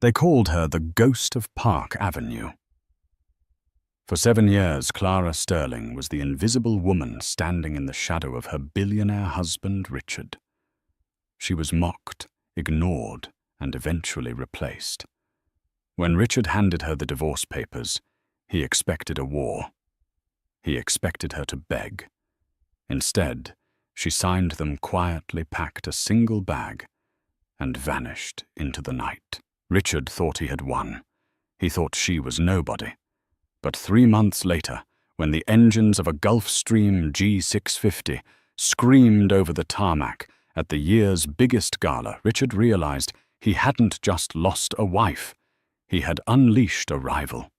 They called her the Ghost of Park Avenue. For 7 years, Clara Sterling was the invisible woman standing in the shadow of her billionaire husband, Richard. She was mocked, ignored, and eventually replaced. When Richard handed her the divorce papers, he expected a war. He expected her to beg. Instead, she signed them quietly, packed a single bag, and vanished into the night. Richard thought he had won. He thought she was nobody. But 3 months later, when the engines of a Gulfstream G650 screamed over the tarmac at the year's biggest gala, Richard realized he hadn't just lost a wife, he had unleashed a rival.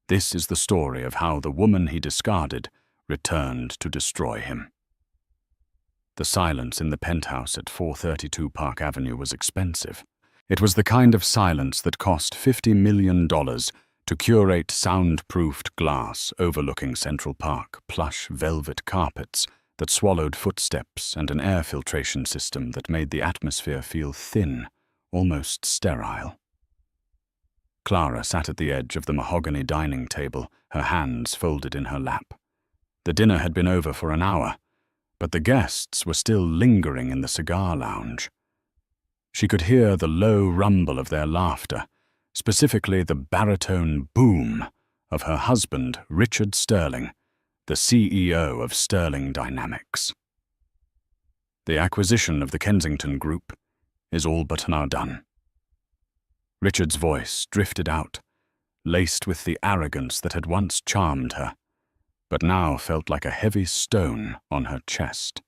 This is the story of how the woman he discarded returned to destroy him. The silence in the penthouse at 432 Park Avenue was expensive. It was the kind of silence that cost $50 million to curate soundproofed glass overlooking Central Park, plush velvet carpets that swallowed footsteps, and an air filtration system that made the atmosphere feel thin, almost sterile. Clara sat at the edge of the mahogany dining table, her hands folded in her lap. The dinner had been over for an hour, but the guests were still lingering in the cigar lounge. She could hear the low rumble of their laughter, specifically the baritone boom of her husband, Richard Sterling, the CEO of Sterling Dynamics. The acquisition of the Kensington Group is all but now done. Richard's voice drifted out, laced with the arrogance that had once charmed her, but now felt like a heavy stone on her chest.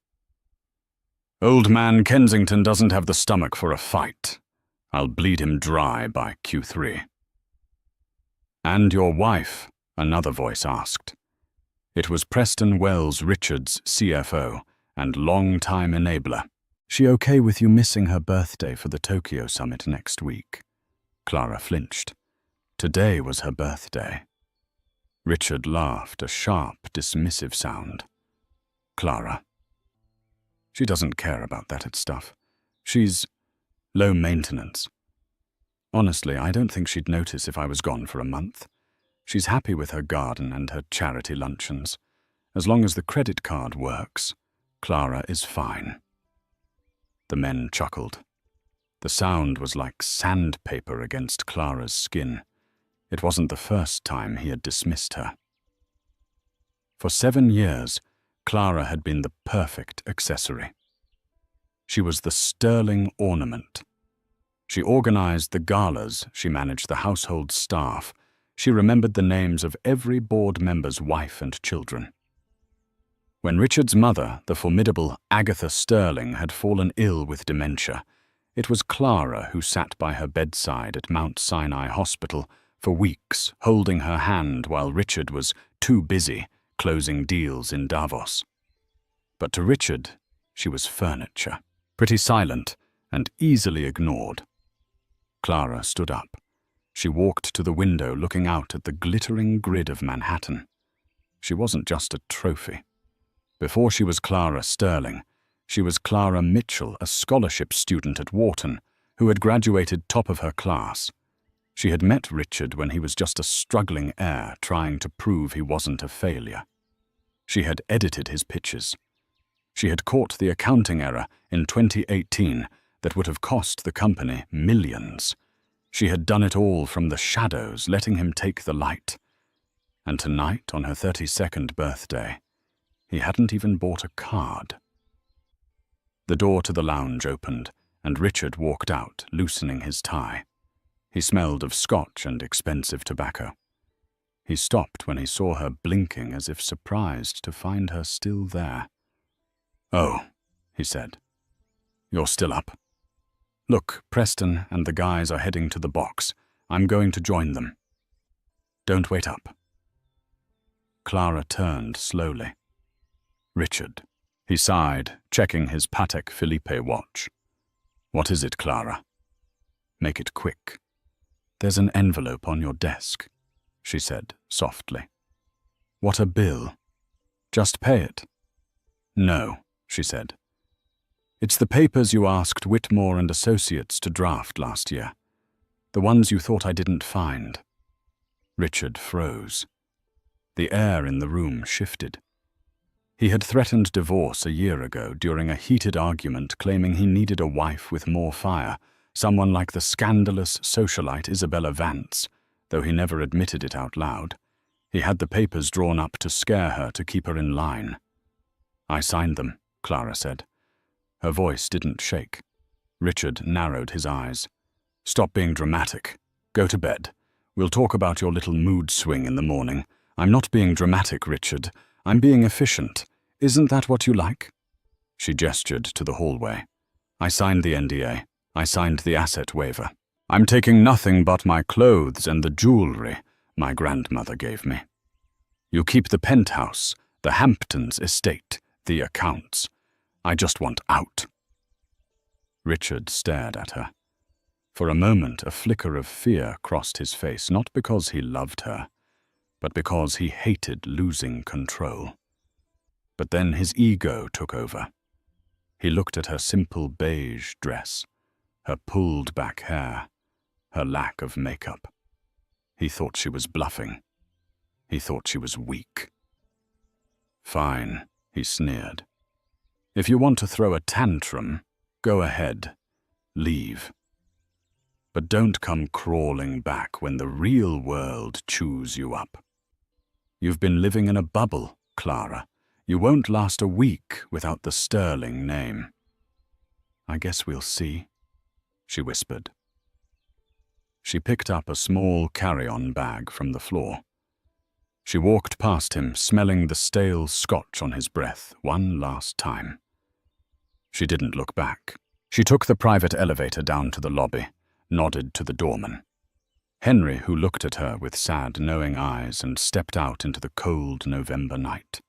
Old man Kensington doesn't have the stomach for a fight. I'll bleed him dry by Q3. And your wife? Another voice asked. It was Preston Wells, Richard's CFO and long-time enabler. She okay with you missing her birthday for the Tokyo summit next week? Clara flinched. Today was her birthday. Richard laughed, a sharp, dismissive sound. Clara. She doesn't care about that stuff. She's low maintenance. Honestly, I don't think she'd notice if I was gone for a month. She's happy with her garden and her charity luncheons. As long as the credit card works, Clara is fine. The men chuckled. The sound was like sandpaper against Clara's skin. It wasn't the first time he had dismissed her. For 7 years, Clara had been the perfect accessory. She was the sterling ornament. She organized the galas, she managed the household staff, she remembered the names of every board member's wife and children. When Richard's mother, the formidable Agatha Sterling, had fallen ill with dementia, it was Clara who sat by her bedside at Mount Sinai Hospital for weeks, holding her hand while Richard was too busy closing deals in Davos. But to Richard, she was furniture, pretty silent and easily ignored. Clara stood up. She walked to the window, looking out at the glittering grid of Manhattan. She wasn't just a trophy. Before she was Clara Sterling, she was Clara Mitchell, a scholarship student at Wharton, who had graduated top of her class. She had met Richard when he was just a struggling heir trying to prove he wasn't a failure. She had edited his pitches. She had caught the accounting error in 2018 that would have cost the company millions. She had done it all from the shadows, letting him take the light. And tonight, on her 32nd birthday, he hadn't even bought a card. The door to the lounge opened, and Richard walked out, loosening his tie. He smelled of scotch and expensive tobacco. He stopped when he saw her blinking as if surprised to find her still there. "Oh," he said. "You're still up? Look, Preston and the guys are heading to the box. I'm going to join them. Don't wait up." Clara turned slowly. "Richard," he sighed, checking his Patek Philippe watch. "What is it, Clara?" "Make it quick." "There's an envelope on your desk," she said softly. "What a bill. Just pay it." "No," she said. "It's the papers you asked Whitmore and Associates to draft last year. The ones you thought I didn't find." Richard froze. The air in the room shifted. He had threatened divorce a year ago during a heated argument, claiming he needed a wife with more fire, someone like the scandalous socialite Isabella Vance, though he never admitted it out loud. He had the papers drawn up to scare her, to keep her in line. "I signed them," Clara said. Her voice didn't shake. Richard narrowed his eyes. "Stop being dramatic. Go to bed. We'll talk about your little mood swing in the morning. I'm not being dramatic, Richard. I'm being efficient. Isn't that what you like?" She gestured to the hallway. "I signed the NDA. I signed the asset waiver. I'm taking nothing but my clothes and the jewelry my grandmother gave me. You keep the penthouse, the Hamptons estate, the accounts. I just want out." Richard stared at her. For a moment, a flicker of fear crossed his face, not because he loved her, but because he hated losing control. But then his ego took over. He looked at her simple beige dress, her pulled-back hair, her lack of makeup. He thought she was bluffing. He thought she was weak. "Fine," he sneered. "If you want to throw a tantrum, go ahead. Leave. But don't come crawling back when the real world chews you up. You've been living in a bubble, Clara. You won't last a week without the Sterling name." "I guess we'll see," she whispered. She picked up a small carry-on bag from the floor. She walked past him, smelling the stale scotch on his breath one last time. She didn't look back. She took the private elevator down to the lobby, nodded to the doorman. Henry, who looked at her with sad, knowing eyes, and stepped out into the cold November night.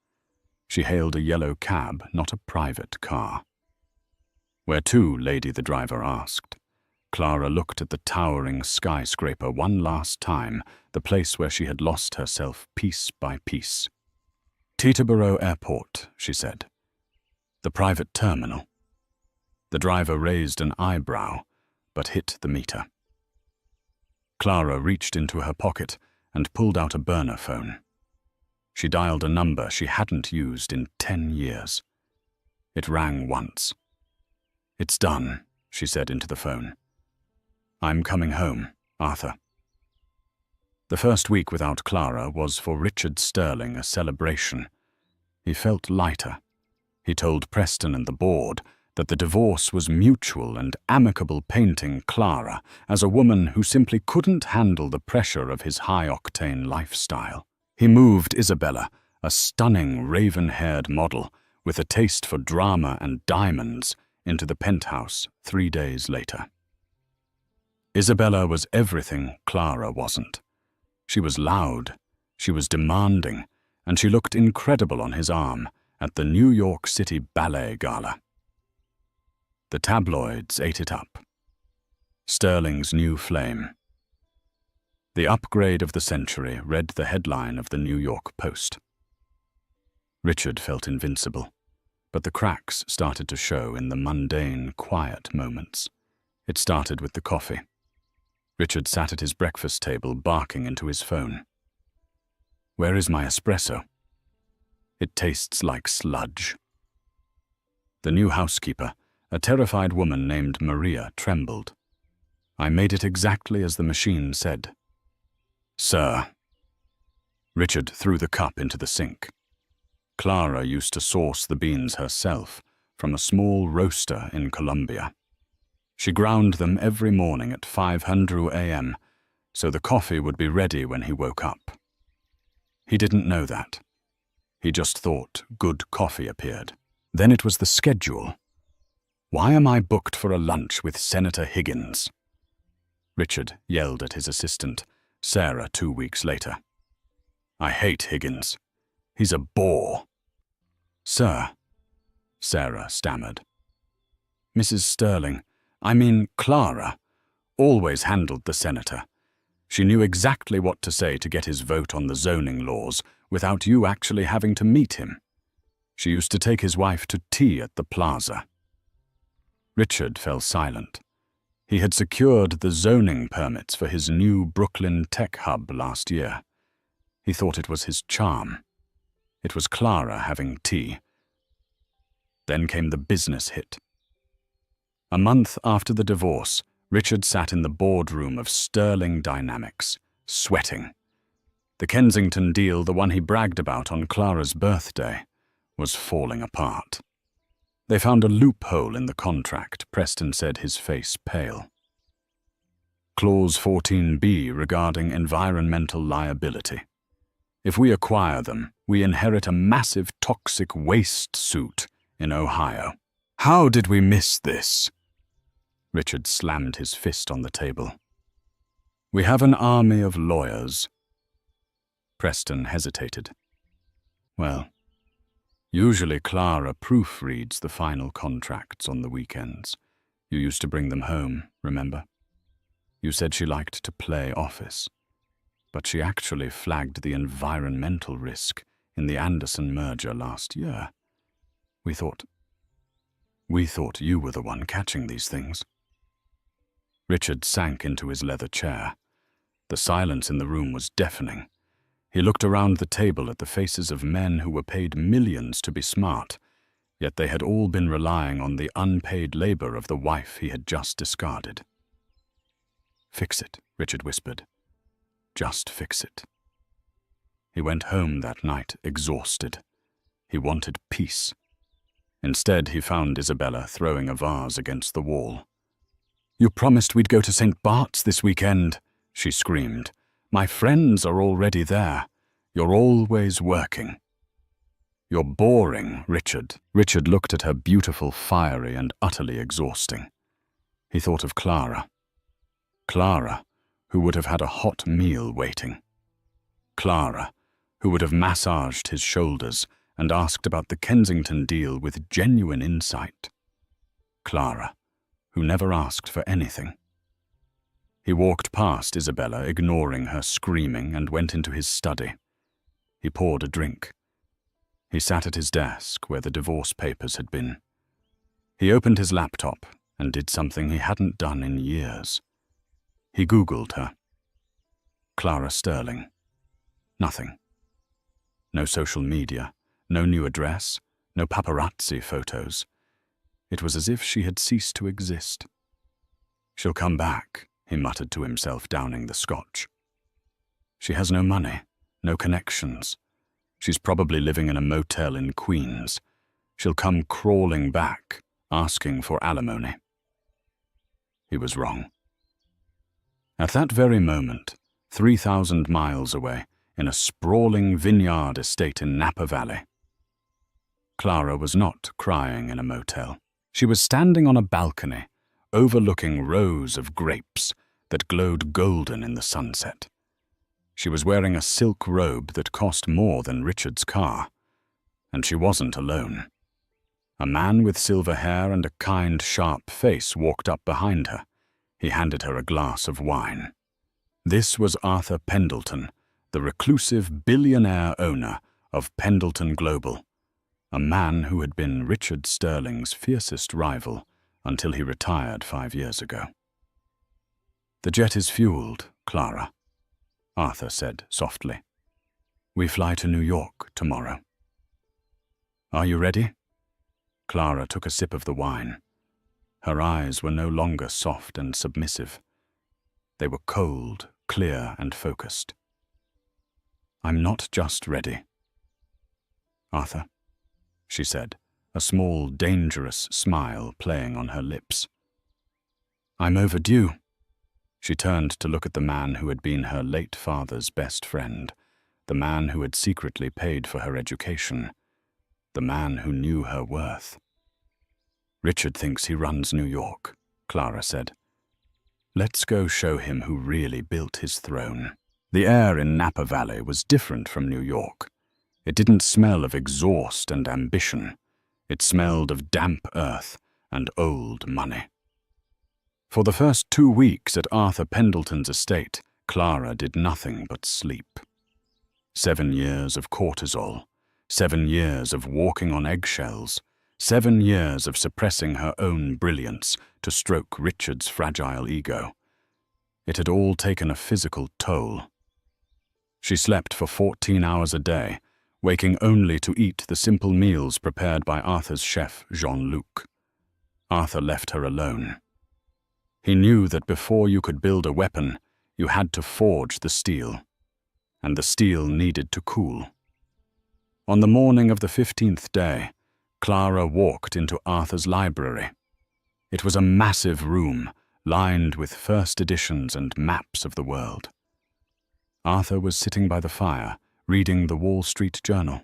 She hailed a yellow cab, not a private car. "Where to, lady?" the driver asked. Clara looked at the towering skyscraper one last time, the place where she had lost herself piece by piece. "Teterboro Airport," she said. "The private terminal." The driver raised an eyebrow, but hit the meter. Clara reached into her pocket and pulled out a burner phone. She dialed a number she hadn't used in 10 years. It rang once. "It's done," she said into the phone. "I'm coming home, Arthur." The first week without Clara was for Richard Sterling a celebration. He felt lighter. He told Preston and the board that the divorce was mutual and amicable, painting Clara as a woman who simply couldn't handle the pressure of his high-octane lifestyle. He moved Isabella, a stunning raven-haired model with a taste for drama and diamonds, into the penthouse 3 days later. Isabella was everything Clara wasn't. She was loud, she was demanding, and she looked incredible on his arm at the New York City Ballet Gala. The tabloids ate it up. Sterling's new flame. The upgrade of the century read the headline of the New York Post. Richard felt invincible, but the cracks started to show in the mundane, quiet moments. It started with the coffee. Richard sat at his breakfast table, barking into his phone. "Where is my espresso? It tastes like sludge." The new housekeeper, a terrified woman named Maria, trembled. "I made it exactly as the machine said." "Sir." Richard threw the cup into the sink. Clara used to source the beans herself from a small roaster in Colombia. She ground them every morning at 500 a.m., so the coffee would be ready when he woke up. He didn't know that. He just thought good coffee appeared. Then it was the schedule. "Why am I booked for a lunch with Senator Higgins?" Richard yelled at his assistant, Sarah, 2 weeks later. "I hate Higgins. He's a bore." "Sir," Sarah stammered. "Mrs. Sterling, I mean Clara, always handled the senator. She knew exactly what to say to get his vote on the zoning laws without you actually having to meet him. She used to take his wife to tea at the plaza." Richard fell silent. He had secured the zoning permits for his new Brooklyn tech hub last year. He thought it was his charm. It was Clara having tea. Then came the business hit. A month after the divorce, Richard sat in the boardroom of Sterling Dynamics, sweating. The Kensington deal, the one he bragged about on Clara's birthday, was falling apart. They found a loophole in the contract, Preston said, his face pale. Clause 14B regarding environmental liability. If we acquire them, we inherit a massive toxic waste suit in Ohio. How did we miss this? Richard slammed his fist on the table. We have an army of lawyers. Preston hesitated. Well, usually Clara proofreads the final contracts on the weekends. You used to bring them home, remember? You said she liked to play office, but she actually flagged the environmental risk in the Anderson merger last year. We thought you were the one catching these things. Richard sank into his leather chair. The silence in the room was deafening. He looked around the table at the faces of men who were paid millions to be smart, yet they had all been relying on the unpaid labor of the wife he had just discarded. Fix it, Richard whispered. Just fix it. He went home that night exhausted. He wanted peace. Instead, he found Isabella throwing a vase against the wall. You promised we'd go to St. Bart's this weekend, she screamed. My friends are already there. You're always working. You're boring, Richard. Richard looked at her, beautiful, fiery, and utterly exhausting. He thought of Clara. Clara, who would have had a hot meal waiting. Clara, who would have massaged his shoulders and asked about the Kensington deal with genuine insight. Clara, who never asked for anything. He walked past Isabella, ignoring her screaming, and went into his study. He poured a drink. He sat at his desk where the divorce papers had been. He opened his laptop and did something he hadn't done in years. He Googled her. Clara Sterling. Nothing. No social media, no new address, no paparazzi photos. It was as if she had ceased to exist. She'll come back, he muttered to himself, downing the scotch. She has no money, no connections. She's probably living in a motel in Queens. She'll come crawling back, asking for alimony. He was wrong. At that very moment, 3,000 miles away, in a sprawling vineyard estate in Napa Valley, Clara was not crying in a motel. She was standing on a balcony, overlooking rows of grapes that glowed golden in the sunset. She was wearing a silk robe that cost more than Richard's car, and she wasn't alone. A man with silver hair and a kind, sharp face walked up behind her. He handed her a glass of wine. This was Arthur Pendleton, the reclusive billionaire owner of Pendleton Global, a man who had been Richard Sterling's fiercest rival until he retired 5 years ago. The jet is fueled, Clara, Arthur said softly. We fly to New York tomorrow. Are you ready? Clara took a sip of the wine. Her eyes were no longer soft and submissive. They were cold, clear, and focused. I'm not just ready. Arthur, she said, a small, dangerous smile playing on her lips. I'm overdue. She turned to look at the man who had been her late father's best friend, the man who had secretly paid for her education, the man who knew her worth. Richard thinks he runs New York, Clara said. Let's go show him who really built his throne. The air in Napa Valley was different from New York. It didn't smell of exhaust and ambition. It smelled of damp earth and old money. For the first 2 weeks at Arthur Pendleton's estate, Clara did nothing but sleep. 7 years of cortisol, 7 years of walking on eggshells, 7 years of suppressing her own brilliance to stroke Richard's fragile ego. It had all taken a physical toll. She slept for 14 hours a day, waking only to eat the simple meals prepared by Arthur's chef, Jean-Luc. Arthur left her alone. He knew that before you could build a weapon, you had to forge the steel, and the steel needed to cool. On the morning of the 15th day, Clara walked into Arthur's library. It was a massive room, lined with first editions and maps of the world. Arthur was sitting by the fire, reading the Wall Street Journal.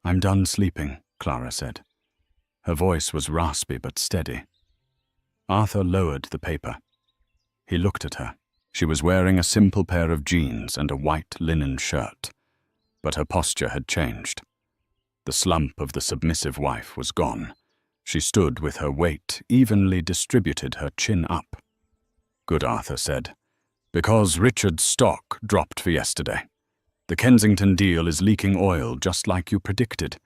"I'm done sleeping," Clara said. Her voice was raspy but steady. Arthur lowered the paper. He looked at her. She was wearing a simple pair of jeans and a white linen shirt, but her posture had changed. The slump of the submissive wife was gone. She stood with her weight evenly distributed, her chin up. "Good," Arthur said, "because Richard's stock dropped for yesterday. The Kensington deal is leaking oil just like you predicted.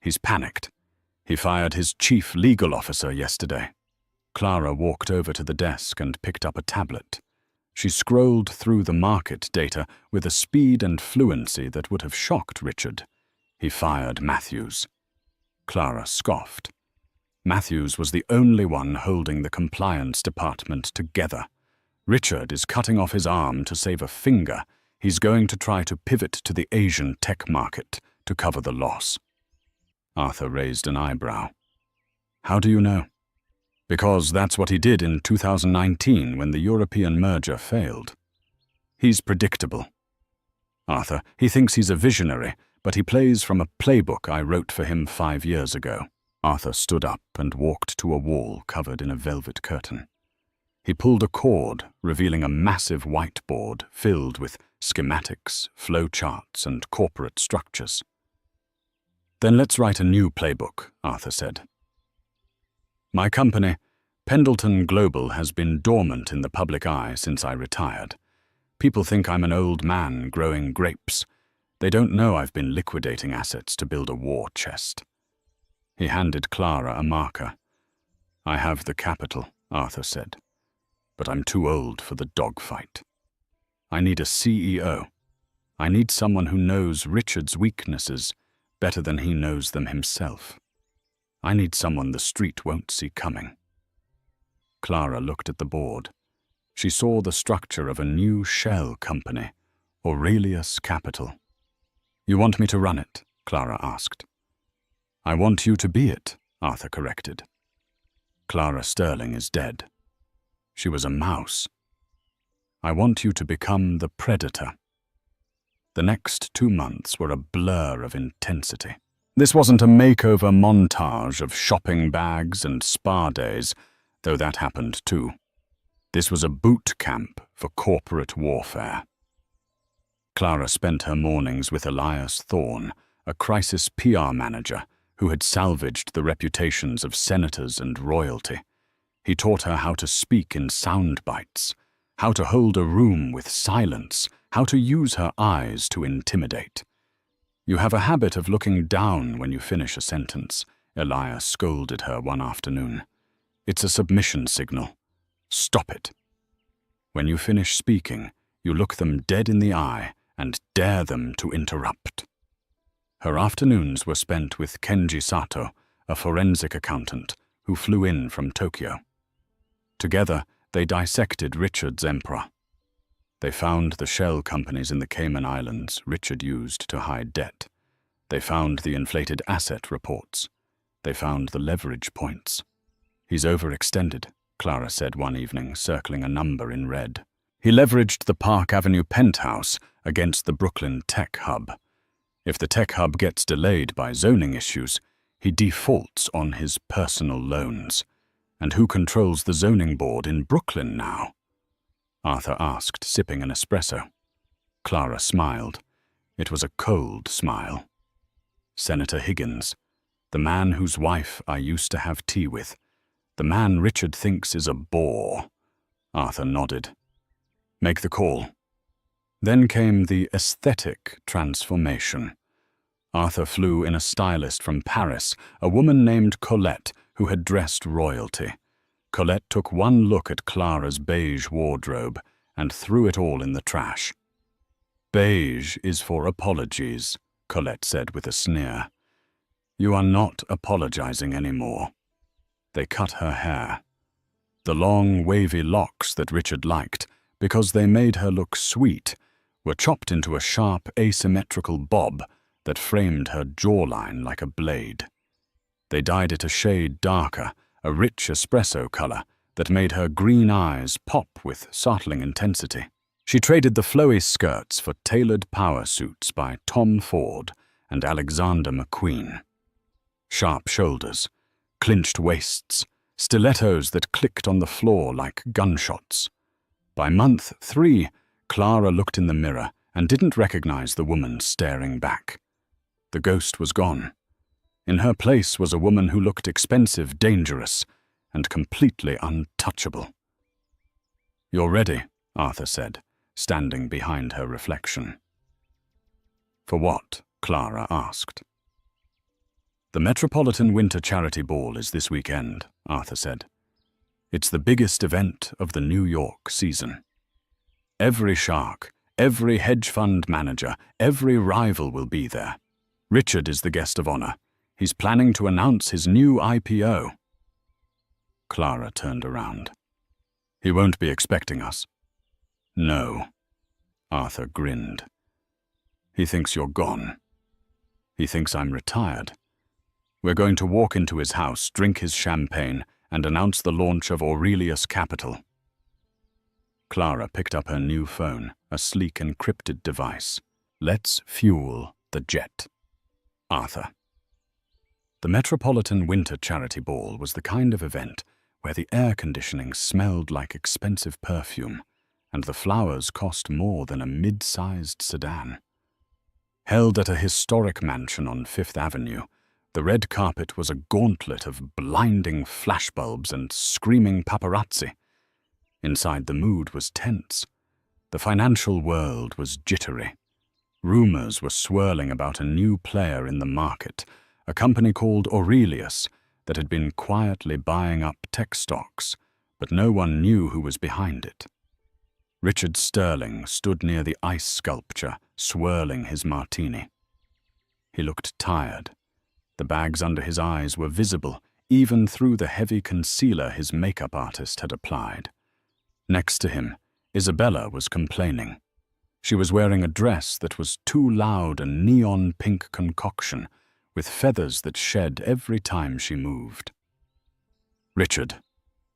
He's panicked. He fired his chief legal officer yesterday." Clara walked over to the desk and picked up a tablet. She scrolled through the market data with a speed and fluency that would have shocked Richard. "He fired Matthews." Clara scoffed. Matthews was the only one holding the compliance department together. Richard is cutting off his arm to save a finger. He's going to try to pivot to the Asian tech market to cover the loss. Arthur raised an eyebrow. "How do you know?" "Because that's what he did in 2019 when the European merger failed. He's predictable. Arthur, he thinks he's a visionary, but he plays from a playbook I wrote for him 5 years ago." Arthur stood up and walked to a wall covered in a velvet curtain. He pulled a cord, revealing a massive whiteboard filled with schematics, flowcharts, and corporate structures. "Then let's write a new playbook," Arthur said. "My company, Pendleton Global, has been dormant in the public eye since I retired. People think I'm an old man growing grapes. They don't know I've been liquidating assets to build a war chest." He handed Clara a marker. "I have the capital," Arthur said, "but I'm too old for the dogfight. I need a CEO. I need someone who knows Richard's weaknesses better than he knows them himself. I need someone the street won't see coming." Clara looked at the board. She saw the structure of a new shell company, Aurelius Capital. "You want me to run it?" Clara asked. "I want you to be it," Arthur corrected. "Clara Sterling is dead. She was a mouse. I want you to become the predator." The next 2 months were a blur of intensity. This wasn't a makeover montage of shopping bags and spa days, though that happened too. This was a boot camp for corporate warfare. Clara spent her mornings with Elias Thorne, a crisis PR manager who had salvaged the reputations of senators and royalty. He taught her how to speak in sound bites, how to hold a room with silence, how to use her eyes to intimidate. "You have a habit of looking down when you finish a sentence," Elias scolded her one afternoon. "It's a submission signal. Stop it. When you finish speaking, you look them dead in the eye and dare them to interrupt." Her afternoons were spent with Kenji Sato, a forensic accountant who flew in from Tokyo. Together, they dissected Richard's emperor. They found the shell companies in the Cayman Islands Richard used to hide debt. They found the inflated asset reports. They found the leverage points. "He's overextended," Clara said one evening, circling a number in red. "He leveraged the Park Avenue penthouse against the Brooklyn tech hub. If the tech hub gets delayed by zoning issues, he defaults on his personal loans. And who controls the zoning board in Brooklyn now?" Arthur asked, sipping an espresso. Clara smiled. It was a cold smile. "Senator Higgins, the man whose wife I used to have tea with. The man Richard thinks is a bore." Arthur nodded. "Make the call." Then came the aesthetic transformation. Arthur flew in a stylist from Paris, a woman named Colette, who had dressed royalty. Colette took one look at Clara's beige wardrobe and threw it all in the trash. "Beige is for apologies," Colette said with a sneer. "You are not apologizing anymore." They cut her hair. The long, wavy locks that Richard liked, because they made her look sweet, were chopped into a sharp, asymmetrical bob that framed her jawline like a blade. They dyed it a shade darker, a rich espresso color that made her green eyes pop with startling intensity. She traded the flowy skirts for tailored power suits by Tom Ford and Alexander McQueen. Sharp shoulders, clinched waists, stilettos that clicked on the floor like gunshots. By month 3, Clara looked in the mirror and didn't recognize the woman staring back. The ghost was gone. In her place was a woman who looked expensive, dangerous, and completely untouchable. "You're ready," Arthur said, standing behind her reflection. "For what?" Clara asked. "The Metropolitan Winter Charity Ball is this weekend," Arthur said. "It's the biggest event of the New York season. Every shark, every hedge fund manager, every rival will be there. Richard is the guest of honor. He's planning to announce his new IPO." Clara turned around. "He won't be expecting us." "No." Arthur grinned. "He thinks you're gone. He thinks I'm retired. We're going to walk into his house, drink his champagne, and announce the launch of Aurelius Capital." Clara picked up her new phone, a sleek encrypted device. "Let's fuel the jet." Arthur. The Metropolitan Winter Charity Ball was the kind of event where the air conditioning smelled like expensive perfume, and the flowers cost more than a mid-sized sedan. Held at a historic mansion on Fifth Avenue, the red carpet was a gauntlet of blinding flashbulbs and screaming paparazzi. Inside, the mood was tense. The financial world was jittery. Rumors were swirling about a new player in the market, a company called Aurelius that had been quietly buying up tech stocks, but no one knew who was behind it. Richard Sterling stood near the ice sculpture, swirling his martini. He looked tired. The bags under his eyes were visible, even through the heavy concealer his makeup artist had applied. Next to him, Isabella was complaining. She was wearing a dress that was too loud a neon pink concoction, with feathers that shed every time she moved. "Richard,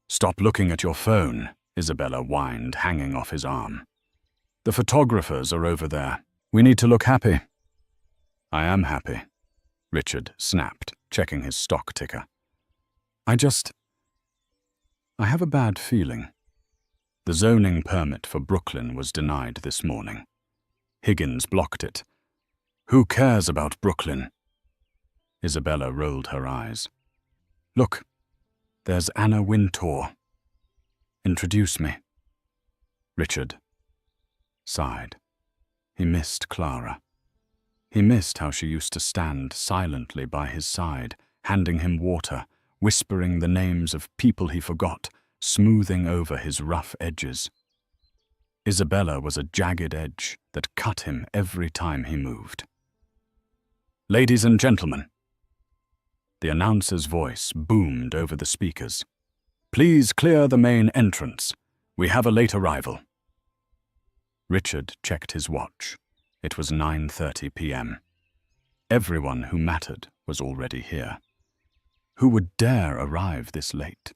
stop looking at your phone," Isabella whined, hanging off his arm. "The photographers are over there. We need to look happy." "I am happy," Richard snapped, checking his stock ticker. I have a bad feeling." The zoning permit for Brooklyn was denied this morning. Higgins blocked it. "Who cares about Brooklyn?" Isabella rolled her eyes. "Look, there's Anna Wintour. Introduce me." Richard sighed. He missed Clara. He missed how she used to stand silently by his side, handing him water, whispering the names of people he forgot, smoothing over his rough edges. Isabella was a jagged edge that cut him every time he moved. "Ladies and gentlemen," the announcer's voice boomed over the speakers, "please clear the main entrance. We have a late arrival." Richard checked his watch. It was 9:30 p.m. Everyone who mattered was already here. Who would dare arrive this late?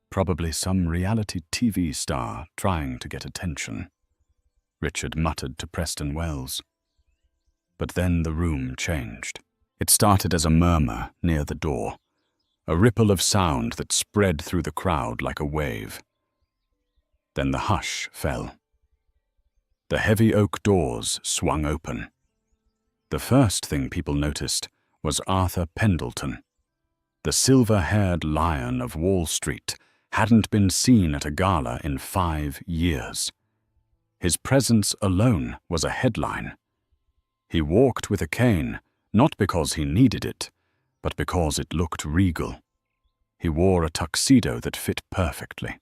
Probably some reality TV star trying to get attention, Richard muttered to Preston Wells. But then the room changed. It started as a murmur near the door, a ripple of sound that spread through the crowd like a wave. Then the hush fell. The heavy oak doors swung open. The first thing people noticed was Arthur Pendleton. The silver-haired lion of Wall Street hadn't been seen at a gala in 5 years. His presence alone was a headline. He walked with a cane, Not because he needed it, but because it looked regal. He wore a tuxedo that fit perfectly.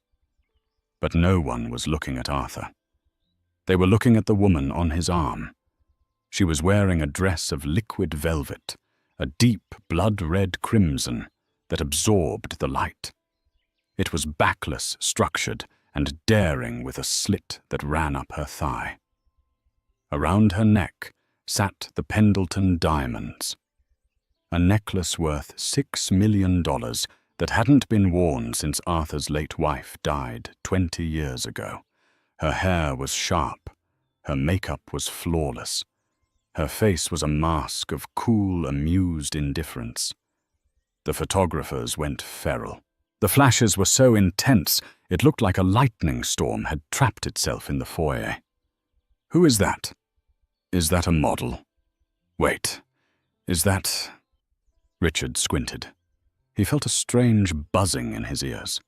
But no one was looking at Arthur. They were looking at the woman on his arm. She was wearing a dress of liquid velvet, a deep blood-red crimson that absorbed the light. It was backless, structured, and daring with a slit that ran up her thigh. Around her neck sat the Pendleton diamonds, a necklace worth $6 million that hadn't been worn since Arthur's late wife died 20 years ago. Her hair was sharp, her makeup was flawless. Her face was a mask of cool, amused indifference. The photographers went feral. The flashes were so intense, it looked like a lightning storm had trapped itself in the foyer. Who is that? Is that a model? Wait, is that... Richard squinted. He felt a strange buzzing in his ears.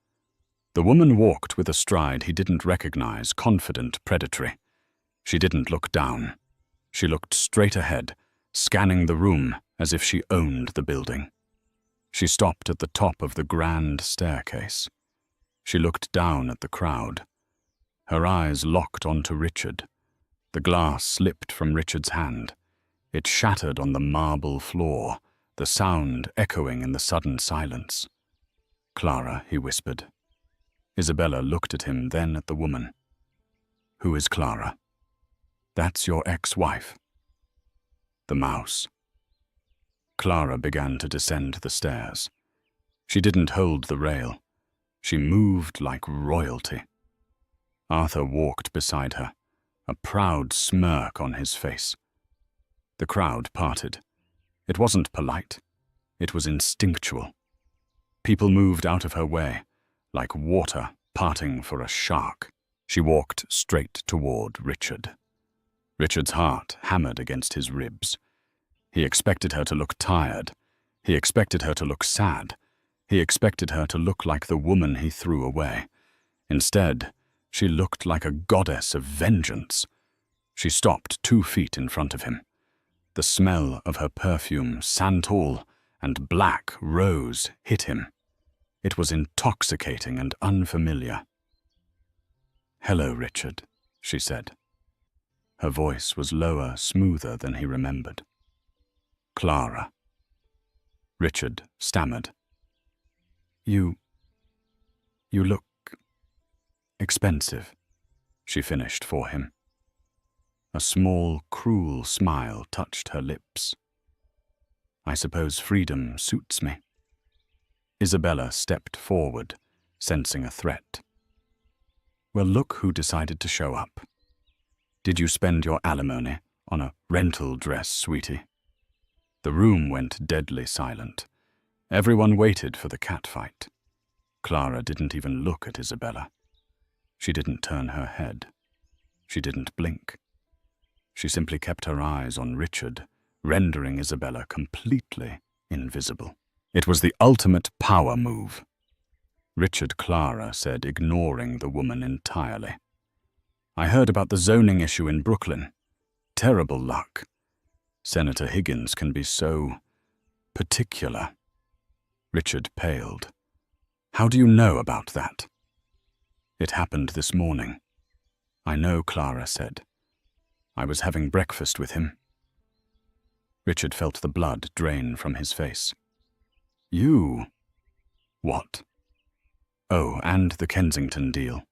The woman walked with a stride he didn't recognize, confident, predatory. She didn't look down. She looked straight ahead, scanning the room as if she owned the building. She stopped at the top of the grand staircase. She looked down at the crowd. Her eyes locked onto Richard. The glass slipped from Richard's hand. It shattered on the marble floor, the sound echoing in the sudden silence. "Clara," he whispered. Isabella looked at him, then at the woman. "Who is Clara?" "That's your ex-wife." The mouse. Clara began to descend the stairs. She didn't hold the rail. She moved like royalty. Arthur walked beside her, a proud smirk on his face. The crowd parted. It wasn't polite. It was instinctual. People moved out of her way, like water parting for a shark. She walked straight toward Richard. Richard's heart hammered against his ribs. He expected her to look tired. He expected her to look sad. He expected her to look like the woman he threw away. Instead, she looked like a goddess of vengeance. She stopped 2 feet in front of him. The smell of her perfume, santal and black rose, hit him. It was intoxicating and unfamiliar. "Hello, Richard," she said. Her voice was lower, smoother than he remembered. "Clara." Richard stammered. You look expensive," she finished for him. A small, cruel smile touched her lips. "I suppose freedom suits me." Isabella stepped forward, sensing a threat. "Well, look who decided to show up. Did you spend your alimony on a rental dress, sweetie?" The room went deadly silent. Everyone waited for the catfight. Clara didn't even look at Isabella. She didn't turn her head. She didn't blink. She simply kept her eyes on Richard, rendering Isabella completely invisible. It was the ultimate power move. "Richard," Clara said, ignoring the woman entirely. "I heard about the zoning issue in Brooklyn. Terrible luck. Senator Higgins can be so particular." Richard paled. "How do you know about that?" "It happened this morning." "I know," Clara said. "I was having breakfast with him." Richard felt the blood drain from his face. "You?" "What?" "Oh, and the Kensington deal."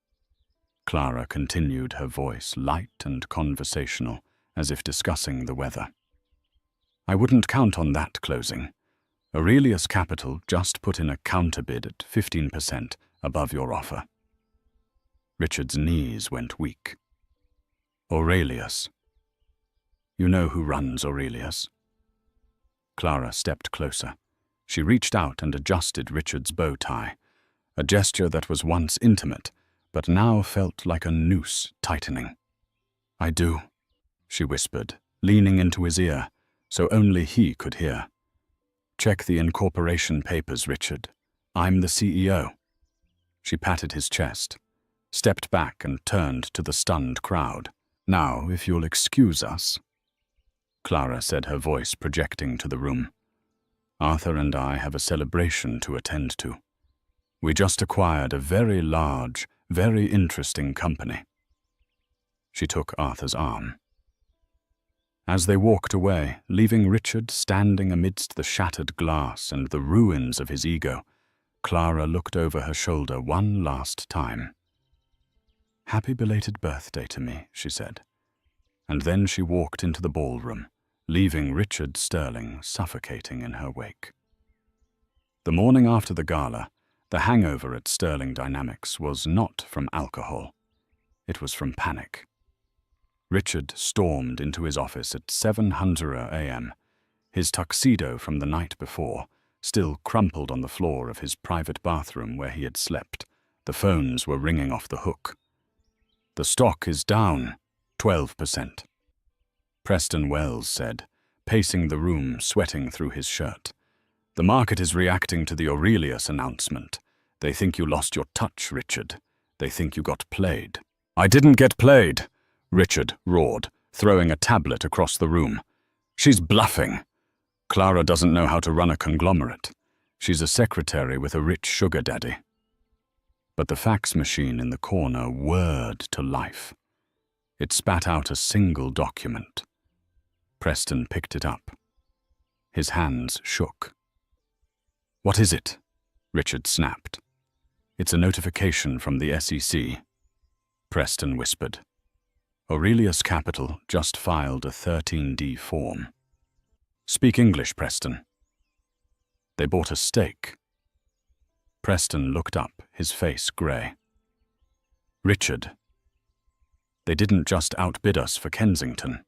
Clara continued, her voice light and conversational, as if discussing the weather. "I wouldn't count on that closing. Aurelius Capital just put in a counterbid at 15% above your offer." Richard's knees went weak. "Aurelius. You know who runs Aurelius?" Clara stepped closer. She reached out and adjusted Richard's bow tie, a gesture that was once intimate, but now felt like a noose tightening. "I do," she whispered, leaning into his ear, so only he could hear. "Check the incorporation papers, Richard. I'm the CEO." She patted his chest, stepped back and turned to the stunned crowd. "Now, if you'll excuse us." Clara said, her voice projecting to the room. "Arthur and I have a celebration to attend to. We just acquired a very large, very interesting company." She took Arthur's arm. As they walked away, leaving Richard standing amidst the shattered glass and the ruins of his ego, Clara looked over her shoulder one last time. "Happy belated birthday to me," she said. And then she walked into the ballroom, leaving Richard Sterling suffocating in her wake. The morning after the gala, the hangover at Sterling Dynamics was not from alcohol. It was from panic. Richard stormed into his office at 7:00 a.m., his tuxedo from the night before, still crumpled on the floor of his private bathroom where he had slept. The phones were ringing off the hook. "The stock is down 12%. Preston Wells said, pacing the room, sweating through his shirt. "The market is reacting to the Aurelius announcement. They think you lost your touch, Richard. They think you got played." "I didn't get played," Richard roared, throwing a tablet across the room. "She's bluffing. Clara doesn't know how to run a conglomerate. She's a secretary with a rich sugar daddy." But the fax machine in the corner whirred to life. It spat out a single document. Preston picked it up. His hands shook. "What is it?" Richard snapped. "It's a notification from the SEC," Preston whispered. "Aurelius Capital just filed a 13D form." "Speak English, Preston." "They bought a stake." Preston looked up, his face grey. "Richard, they didn't just outbid us for Kensington.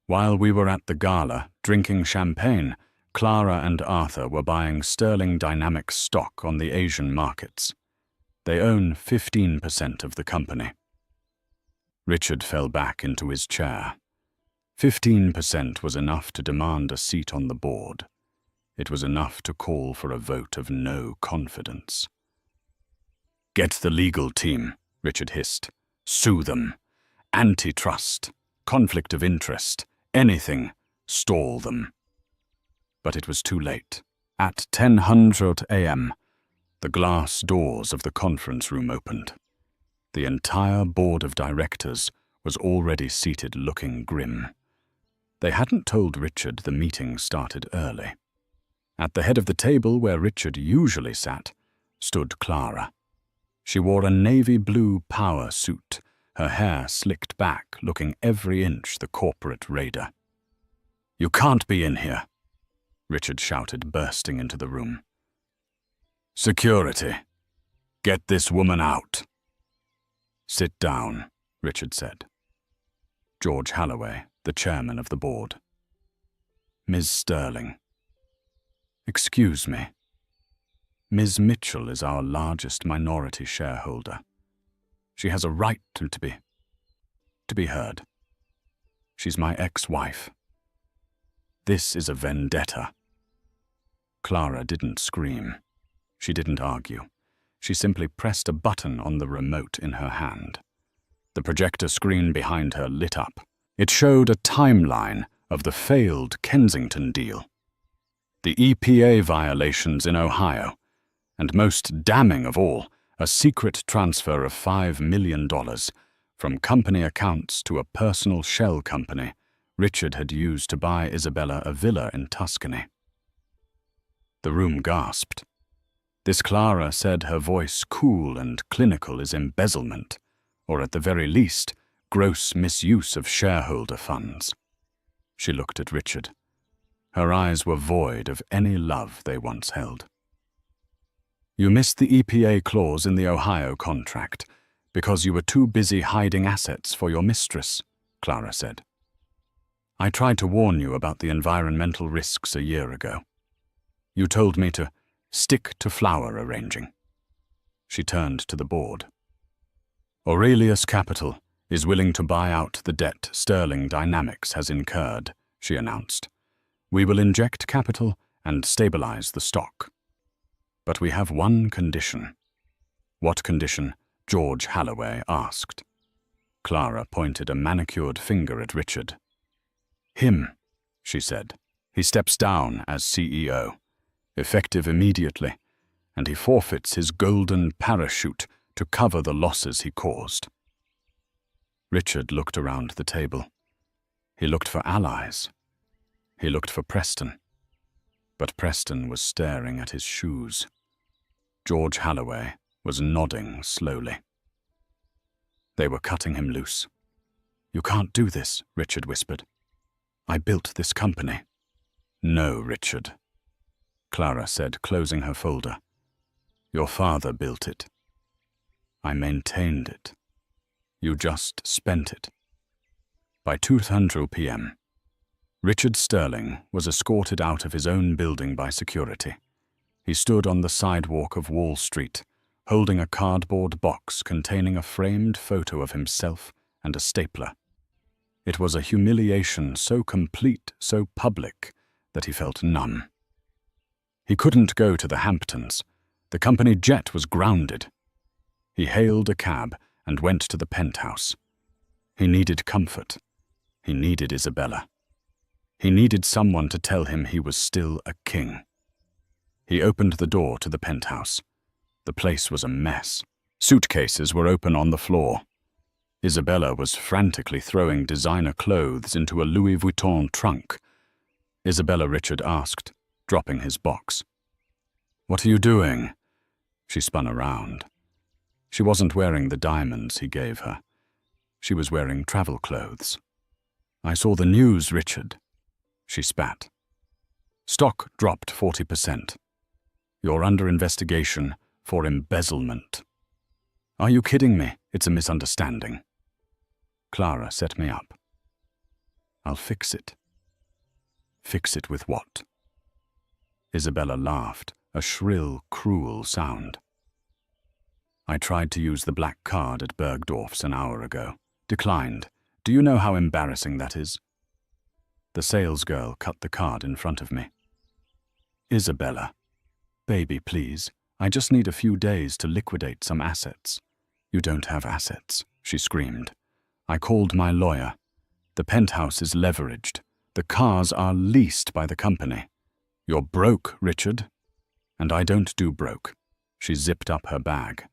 While we were at the gala, drinking champagne, Clara and Arthur were buying Sterling Dynamics stock on the Asian markets. They own 15% of the company." Richard fell back into his chair. 15% was enough to demand a seat on the board. It was enough to call for a vote of no confidence. "Get the legal team," Richard hissed. "Sue them. Antitrust, conflict of interest, anything, stall them." But it was too late. At 10:00 a.m., the glass doors of the conference room opened. The entire board of directors was already seated, looking grim. They hadn't told Richard the meeting started early. At the head of the table where Richard usually sat, stood Clara. She wore a navy blue power suit, her hair slicked back, looking every inch the corporate raider. "You can't be in here," Richard shouted, bursting into the room. "Security, get this woman out." "Sit down," Richard said. George Halloway, the chairman of the board. "Ms. Sterling." "Excuse me. Ms. Mitchell is our largest minority shareholder. She has a right to be heard. She's my ex-wife. This is a vendetta." Clara didn't scream. She didn't argue. She simply pressed a button on the remote in her hand. The projector screen behind her lit up. It showed a timeline of the failed Kensington deal, the EPA violations in Ohio, and most damning of all, a secret transfer of $5 million from company accounts to a personal shell company Richard had used to buy Isabella a villa in Tuscany. The room gasped. This, Clara said, her voice cool and clinical, is embezzlement, or at the very least, gross misuse of shareholder funds. She looked at Richard. Her eyes were void of any love they once held. "You missed the EPA clause in the Ohio contract because you were too busy hiding assets for your mistress," Clara said. "I tried to warn you about the environmental risks a year ago. You told me to stick to flower arranging." She turned to the board. "Aurelius Capital is willing to buy out the debt Sterling Dynamics has incurred," she announced. "We will inject capital and stabilize the stock. But we have one condition." "What condition?" George Halloway asked. Clara pointed a manicured finger at Richard. Him, she said. He steps down as CEO, effective immediately, and he forfeits his golden parachute to cover the losses he caused. Richard looked around the table. He looked for allies. He looked for Preston. But Preston was staring at his shoes. George Halloway was nodding slowly. They were cutting him loose. "You can't do this," Richard whispered. "I built this company." "No, Richard," Clara said, closing her folder. "Your father built it. I maintained it. You just spent it." By 2:00 p.m., Richard Sterling was escorted out of his own building by security. He stood on the sidewalk of Wall Street, holding a cardboard box containing a framed photo of himself and a stapler. It was a humiliation so complete, so public, that he felt numb. He couldn't go to the Hamptons. The company jet was grounded. He hailed a cab and went to the penthouse. He needed comfort. He needed Isabella. He needed someone to tell him he was still a king. He opened the door to the penthouse. The place was a mess. Suitcases were open on the floor. Isabella was frantically throwing designer clothes into a Louis Vuitton trunk. "Isabella," Richard asked, dropping his box. "What are you doing?" She spun around. She wasn't wearing the diamonds he gave her. She was wearing travel clothes. "I saw the news, Richard." She spat. "Stock dropped 40%. You're under investigation for embezzlement." "Are you kidding me? It's a misunderstanding." "Clara set me up. I'll fix it." "Fix it with what?" Isabella laughed, a shrill, cruel sound. "I tried to use the black card at Bergdorf's an hour ago. Declined. Do you know how embarrassing that is?" The salesgirl cut the card in front of me. "Isabella, baby, please. I just need a few days to liquidate some assets." "You don't have assets," she screamed. "I called my lawyer. The penthouse is leveraged. The cars are leased by the company. You're broke, Richard. And I don't do broke." She zipped up her bag.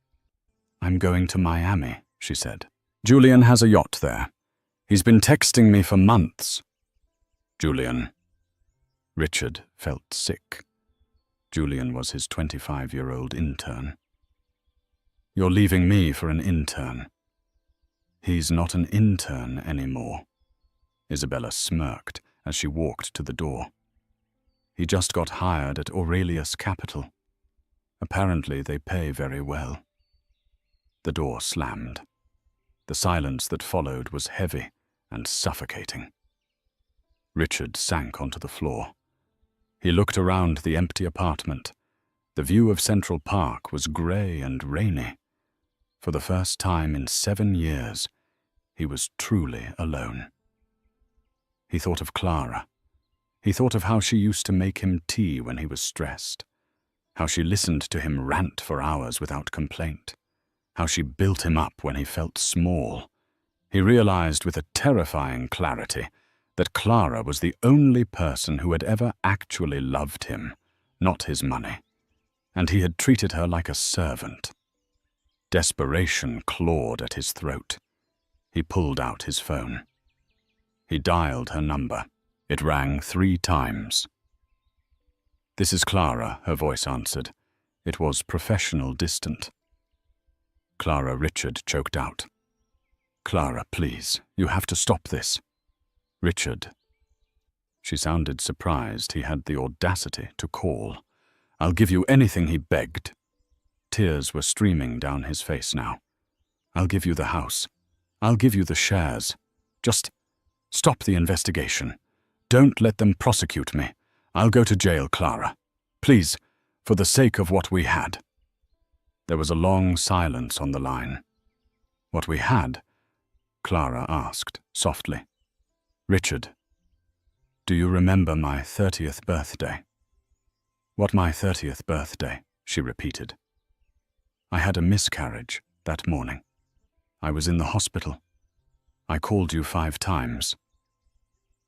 "I'm going to Miami," she said. "Julian has a yacht there. He's been texting me for months." "Julian." Richard felt sick. Julian was his 25-year-old intern. "You're leaving me for an intern." "He's not an intern anymore." Isabella smirked as she walked to the door. "He just got hired at Aurelius Capital. Apparently they pay very well." The door slammed. The silence that followed was heavy and suffocating. Richard sank onto the floor. He looked around the empty apartment. The view of Central Park was grey and rainy. For the first time in 7 years, he was truly alone. He thought of Clara. He thought of how she used to make him tea when he was stressed, how she listened to him rant for hours without complaint, how she built him up when he felt small. He realized with a terrifying clarity that Clara was the only person who had ever actually loved him, not his money, and he had treated her like a servant. Desperation clawed at his throat. He pulled out his phone. He dialed her number. It rang 3 times. "This is Clara," her voice answered. It was professional, distant. "Clara," Richard choked out. "Clara, please, you have to stop this." "Richard." She sounded surprised he had the audacity to call. "I'll give you anything," he begged. Tears were streaming down his face now. "I'll give you the house. I'll give you the shares. Just stop the investigation. Don't let them prosecute me. I'll go to jail, Clara. Please, for the sake of what we had." There was a long silence on the line. "What we had?" Clara asked, softly. "Richard, do you remember my 30th birthday?" "What, my 30th birthday?" she repeated. "I had a miscarriage that morning. I was in the hospital. I called you 5 times.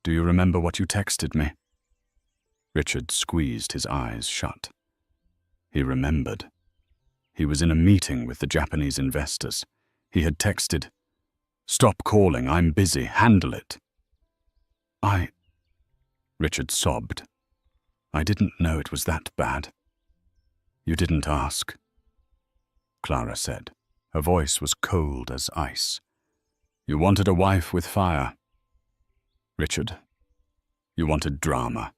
Do you remember what you texted me? Richard squeezed his eyes shut. He remembered. He was in a meeting with the Japanese investors. He had texted, "Stop calling, I'm busy, handle it." Richard sobbed. "I didn't know it was that bad." "You didn't ask," Clara said. Her voice was cold as ice. "You wanted a wife with fire. Richard, you wanted drama.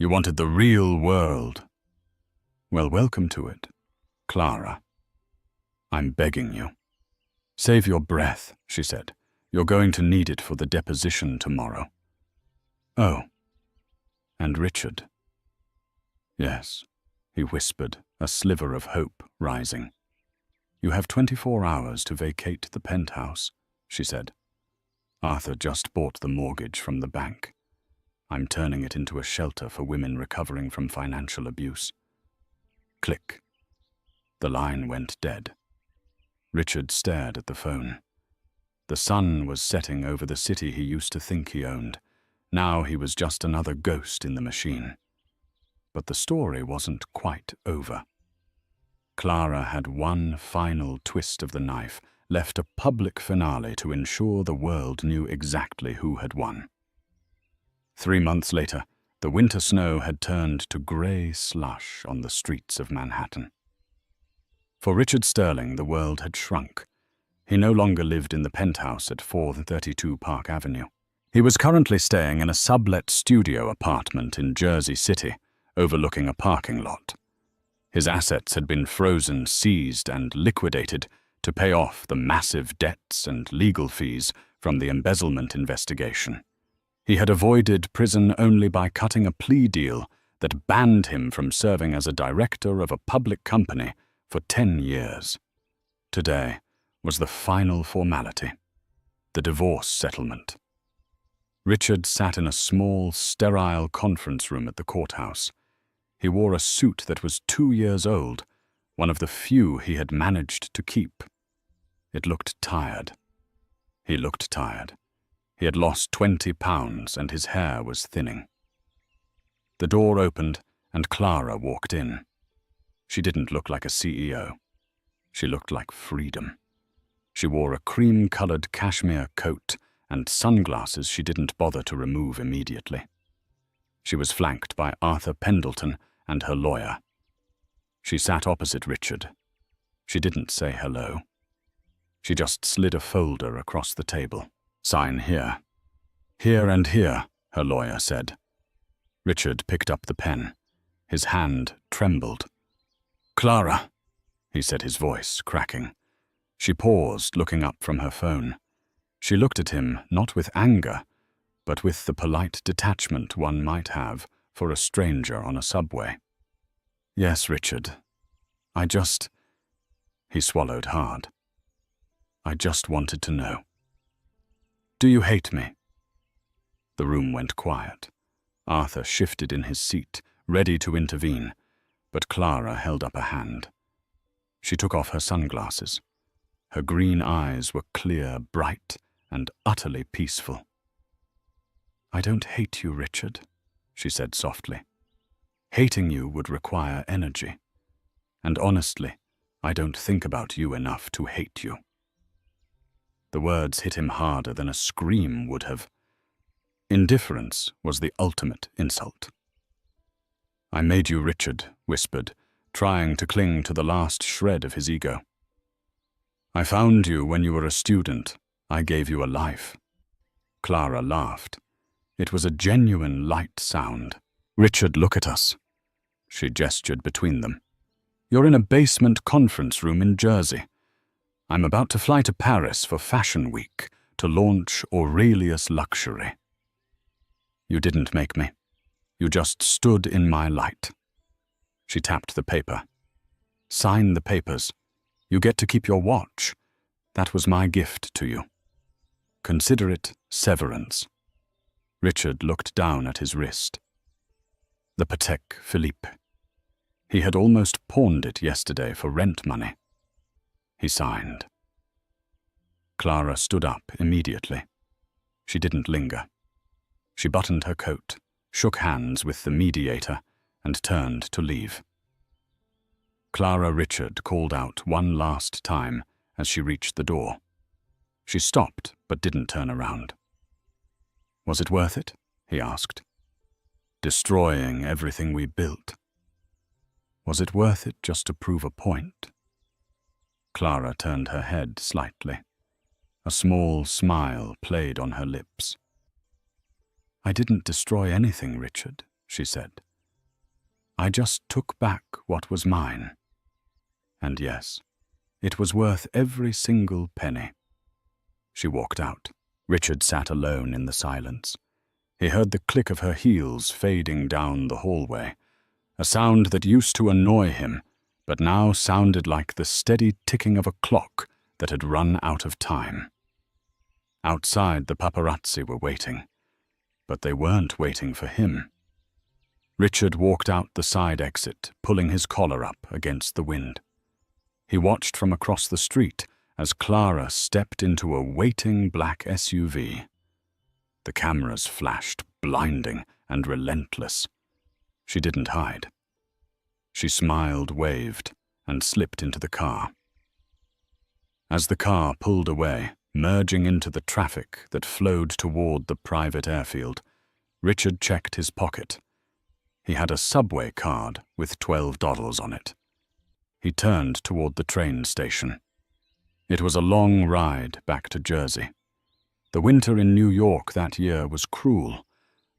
You wanted the real world. Well, welcome to it, Clara. I'm begging you." "Save your breath," she said. "You're going to need it for the deposition tomorrow." "Oh, and Richard." "Yes," he whispered, a sliver of hope rising. "You have 24 hours to vacate the penthouse," she said. "Arthur just bought the mortgage from the bank. I'm turning it into a shelter for women recovering from financial abuse." Click. The line went dead. Richard stared at the phone. The sun was setting over the city he used to think he owned. Now he was just another ghost in the machine. But the story wasn't quite over. Clara had one final twist of the knife, left a public finale to ensure the world knew exactly who had won. 3 months later, the winter snow had turned to grey slush on the streets of Manhattan. For Richard Sterling, the world had shrunk. He no longer lived in the penthouse at 432 Park Avenue. He was currently staying in a sublet studio apartment in Jersey City, overlooking a parking lot. His assets had been frozen, seized, and liquidated to pay off the massive debts and legal fees from the embezzlement investigation. He had avoided prison only by cutting a plea deal that banned him from serving as a director of a public company for 10 years. Today was the final formality, the divorce settlement. Richard sat in a small, sterile conference room at the courthouse. He wore a suit that was 2 years old, one of the few he had managed to keep. It looked tired. He looked tired. He had lost 20 pounds and his hair was thinning. The door opened and Clara walked in. She didn't look like a CEO. She looked like freedom. She wore a cream-colored cashmere coat and sunglasses she didn't bother to remove immediately. She was flanked by Arthur Pendleton and her lawyer. She sat opposite Richard. She didn't say hello. She just slid a folder across the table. "Sign here." "Here and here," her lawyer said. Richard picked up the pen. His hand trembled. "Clara," he said, his voice cracking. She paused, looking up from her phone. She looked at him, not with anger, but with the polite detachment one might have for a stranger on a subway. "Yes, Richard. He swallowed hard. "I just wanted to know. Do you hate me?" The room went quiet. Arthur shifted in his seat, ready to intervene, but Clara held up a hand. She took off her sunglasses. Her green eyes were clear, bright, and utterly peaceful. "I don't hate you, Richard," she said softly. "Hating you would require energy. And honestly, I don't think about you enough to hate you." The words hit him harder than a scream would have. Indifference was the ultimate insult. "I made you Richard," whispered, trying to cling to the last shred of his ego. "I found you when you were a student. I gave you a life." Clara laughed. It was a genuine light sound. "Richard, look at us." She gestured between them. "You're in a basement conference room in Jersey. I'm about to fly to Paris for Fashion Week to launch Aurelius Luxury. You didn't make me. You just stood in my light." She tapped the paper. "Sign the papers. You get to keep your watch. That was my gift to you. Consider it severance." Richard looked down at his wrist. The Patek Philippe. He had almost pawned it yesterday for rent money. He signed. Clara stood up immediately. She didn't linger. She buttoned her coat, shook hands with the mediator, and turned to leave. Clara Richard called out one last time as she reached the door. She stopped but didn't turn around. "Was it worth it?" he asked. "Destroying everything we built. Was it worth it just to prove a point?" Clara turned her head slightly. A small smile played on her lips. "I didn't destroy anything, Richard," she said. "I just took back what was mine. And yes, it was worth every single penny." She walked out. Richard sat alone in the silence. He heard the click of her heels fading down the hallway, a sound that used to annoy him, but now sounded like the steady ticking of a clock that had run out of time. Outside, the paparazzi were waiting, but they weren't waiting for him. Richard walked out the side exit, pulling his collar up against the wind. He watched from across the street as Clara stepped into a waiting black SUV. The cameras flashed, blinding and relentless. She didn't hide. She smiled, waved, and slipped into the car. As the car pulled away, merging into the traffic that flowed toward the private airfield, Richard checked his pocket. He had a subway card with $12 on it. He turned toward the train station. It was a long ride back to Jersey. The winter in New York that year was cruel,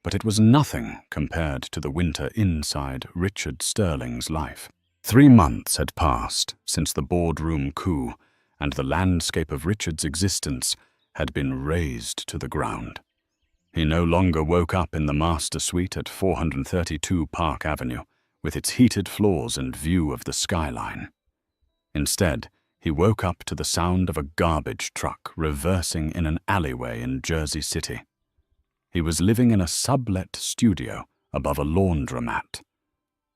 but it was nothing compared to the winter inside Richard Sterling's life. 3 months had passed since the boardroom coup, and the landscape of Richard's existence had been razed to the ground. He no longer woke up in the master suite at 432 Park Avenue, with its heated floors and view of the skyline. Instead, he woke up to the sound of a garbage truck reversing in an alleyway in Jersey City. He was living in a sublet studio above a laundromat.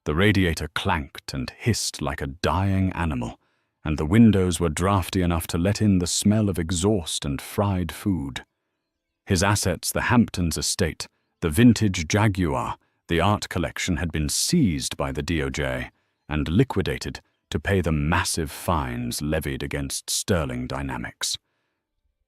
The radiator clanked and hissed like a dying animal, and the windows were drafty enough to let in the smell of exhaust and fried food. His assets, the Hamptons estate, the vintage Jaguar, the art collection, had been seized by the DOJ and liquidated to pay the massive fines levied against Sterling Dynamics.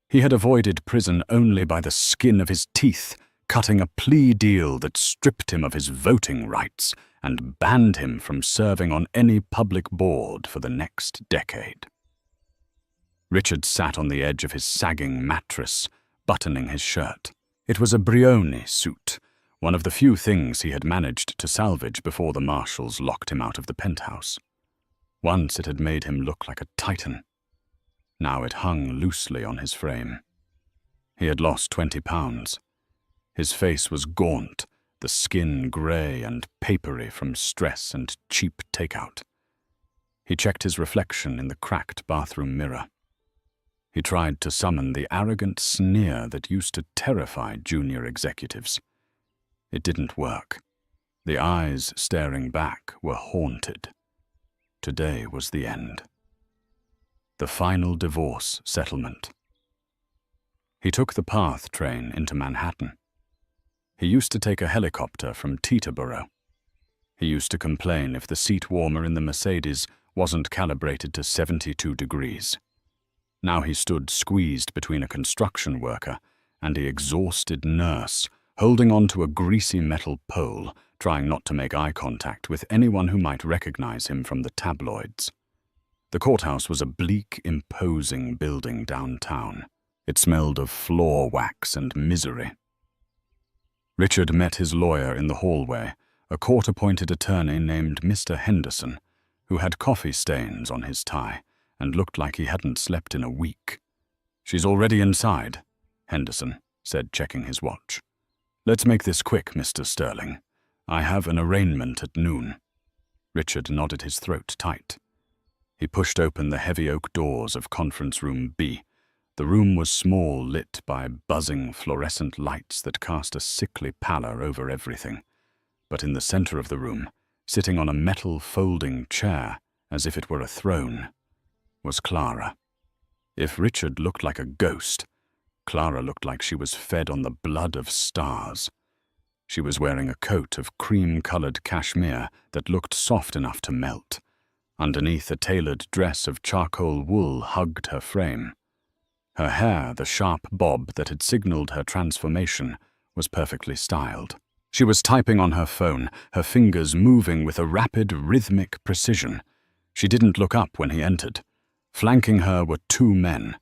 He had avoided prison only by the skin of his teeth, cutting a plea deal that stripped him of his voting rights and banned him from serving on any public board for the next decade. Richard sat on the edge of his sagging mattress, buttoning his shirt. It was a Brioni suit, one of the few things he had managed to salvage before the marshals locked him out of the penthouse. Once it had made him look like a titan. Now it hung loosely on his frame. He had lost 20 pounds. His face was gaunt, the skin grey and papery from stress and cheap takeout. He checked his reflection in the cracked bathroom mirror. He tried to summon the arrogant sneer that used to terrify junior executives. It didn't work. The eyes staring back were haunted. Today was the end. The final divorce settlement. He took the PATH train into Manhattan. He used to take a helicopter from Teterboro. He used to complain if the seat warmer in the Mercedes wasn't calibrated to 72 degrees. Now he stood squeezed between a construction worker and the exhausted nurse, holding on to a greasy metal pole, trying not to make eye contact with anyone who might recognize him from the tabloids. The courthouse was a bleak, imposing building downtown. It smelled of floor wax and misery. Richard met his lawyer in the hallway, a court-appointed attorney named Mr. Henderson, who had coffee stains on his tie and looked like he hadn't slept in a week. "She's already inside," Henderson said, checking his watch. "Let's make this quick, Mr. Sterling. I have an arraignment at noon." Richard nodded, his throat tight. He pushed open the heavy oak doors of Conference Room B. The room was small, lit by buzzing fluorescent lights that cast a sickly pallor over everything. But in the center of the room, sitting on a metal folding chair, as if it were a throne, was Clara. If Richard looked like a ghost, Clara looked like she was fed on the blood of stars. She was wearing a coat of cream-colored cashmere that looked soft enough to melt. Underneath, a tailored dress of charcoal wool hugged her frame. Her hair, the sharp bob that had signaled her transformation, was perfectly styled. She was typing on her phone, her fingers moving with a rapid, rhythmic precision. She didn't look up when he entered. Flanking her were two men.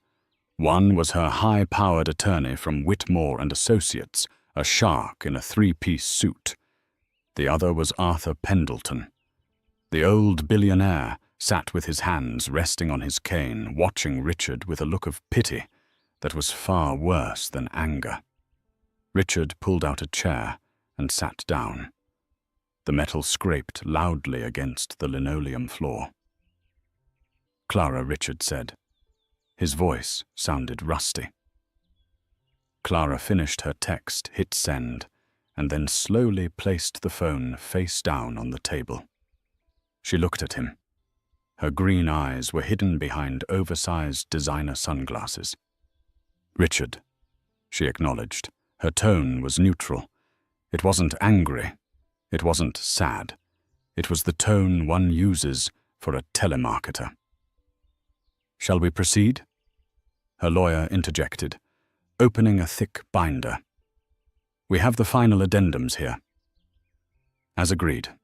One was her high-powered attorney from Whitmore and Associates, a shark in a three-piece suit. The other was Arthur Pendleton. The old billionaire sat with his hands resting on his cane, watching Richard with a look of pity that was far worse than anger. Richard pulled out a chair and sat down. The metal scraped loudly against the linoleum floor. "Clara," Richard said. His voice sounded rusty. Clara finished her text, hit send, and then slowly placed the phone face down on the table. She looked at him. Her green eyes were hidden behind oversized designer sunglasses. "Richard," she acknowledged. Her tone was neutral. It wasn't angry. It wasn't sad. It was the tone one uses for a telemarketer. "Shall we proceed?" Her lawyer interjected, opening a thick binder. "We have the final addendums here." As agreed.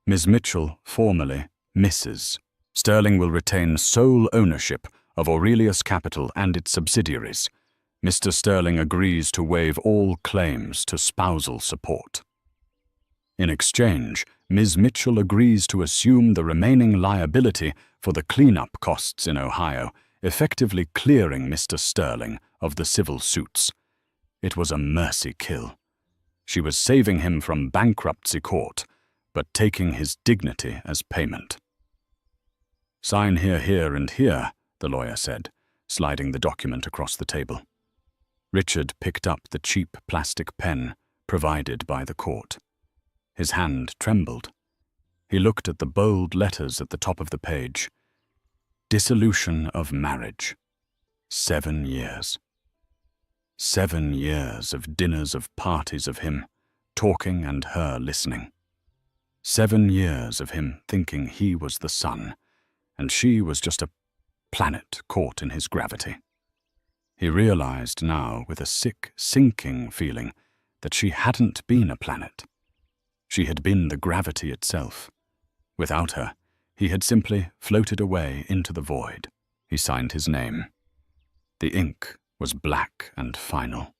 Ms. Mitchell, formally Mrs. Sterling, will retain sole ownership of Aurelius Capital and its subsidiaries. Mr. Sterling agrees to waive all claims to spousal support. In exchange, Ms. Mitchell agrees to assume the remaining liability for the cleanup costs in Ohio, effectively clearing Mr. Sterling of the civil suits. It was a mercy kill. She was saving him from bankruptcy court, but taking his dignity as payment. "Sign here, here, and here," the lawyer said, sliding the document across the table. Richard picked up the cheap plastic pen provided by the court. His hand trembled. He looked at the bold letters at the top of the page. Dissolution of marriage. 7 years. 7 years of dinners, of parties, of him talking and her listening. 7 years of him thinking he was the sun, and she was just a planet caught in his gravity. He realized now, with a sick, sinking feeling, that she hadn't been a planet. She had been the gravity itself. Without her, he had simply floated away into the void. He signed his name. The ink was black and final.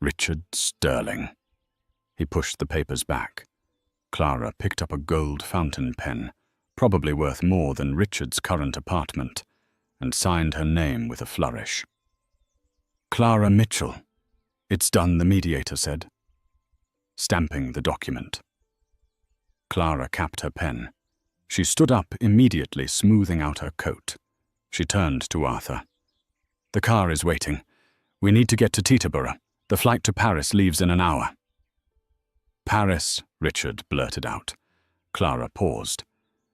Richard Sterling. He pushed the papers back. Clara picked up a gold fountain pen, probably worth more than Richard's current apartment, and signed her name with a flourish. "Clara Mitchell." "It's done," the mediator said, stamping the document. Clara capped her pen. She stood up immediately, smoothing out her coat. She turned to Arthur. "The car is waiting. We need to get to Teterboro. The flight to Paris leaves in an hour." "Paris," Richard blurted out. Clara paused.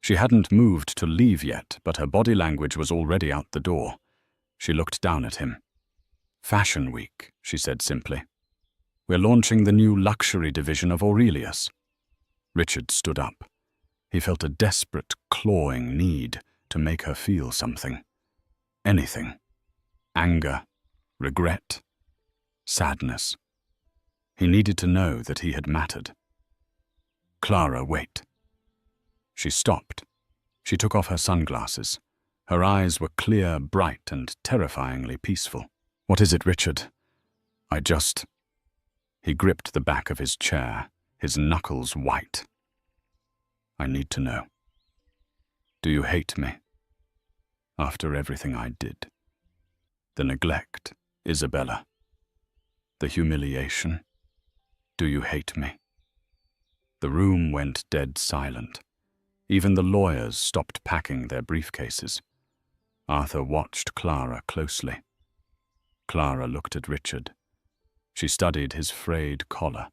She hadn't moved to leave yet, but her body language was already out the door. She looked down at him. "Fashion Week," she said simply. "We're launching the new luxury division of Aurelius." Richard stood up. He felt a desperate, clawing need to make her feel something. Anything. Anger, regret, sadness. He needed to know that he had mattered. "Clara, wait." She stopped. She took off her sunglasses. Her eyes were clear, bright, and terrifyingly peaceful. "What is it, Richard?" He gripped the back of his chair, his knuckles white. "I need to know. Do you hate me? After everything I did. The neglect, Isabella. The humiliation. Do you hate me?" The room went dead silent. Even the lawyers stopped packing their briefcases. Arthur watched Clara closely. Clara looked at Richard. She studied his frayed collar,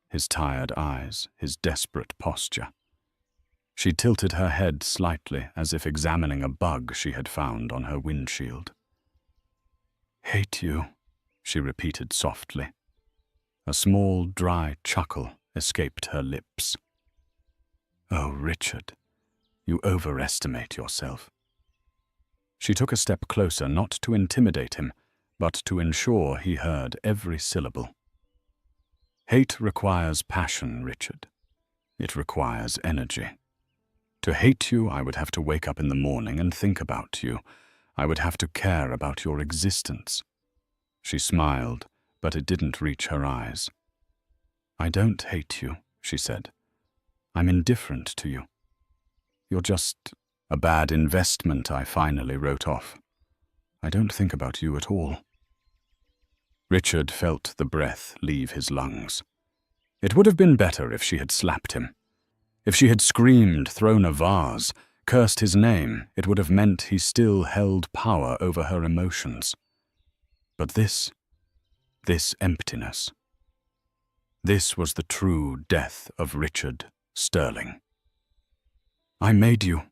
his tired eyes, his desperate posture. She tilted her head slightly, as if examining a bug she had found on her windshield. "Hate you," she repeated softly. A small, dry chuckle escaped her lips. "Oh, Richard, you overestimate yourself." She took a step closer, not to intimidate him, but to ensure he heard every syllable. "Hate requires passion, Richard. It requires energy. To hate you, I would have to wake up in the morning and think about you. I would have to care about your existence." She smiled, but it didn't reach her eyes. "I don't hate you," she said. "I'm indifferent to you. You're just a bad investment," I finally wrote off. "I don't think about you at all." Richard felt the breath leave his lungs. It would have been better if she had slapped him. If she had screamed, thrown a vase, cursed his name, it would have meant he still held power over her emotions. But this emptiness. This was the true death of Richard Sterling. "I made you,"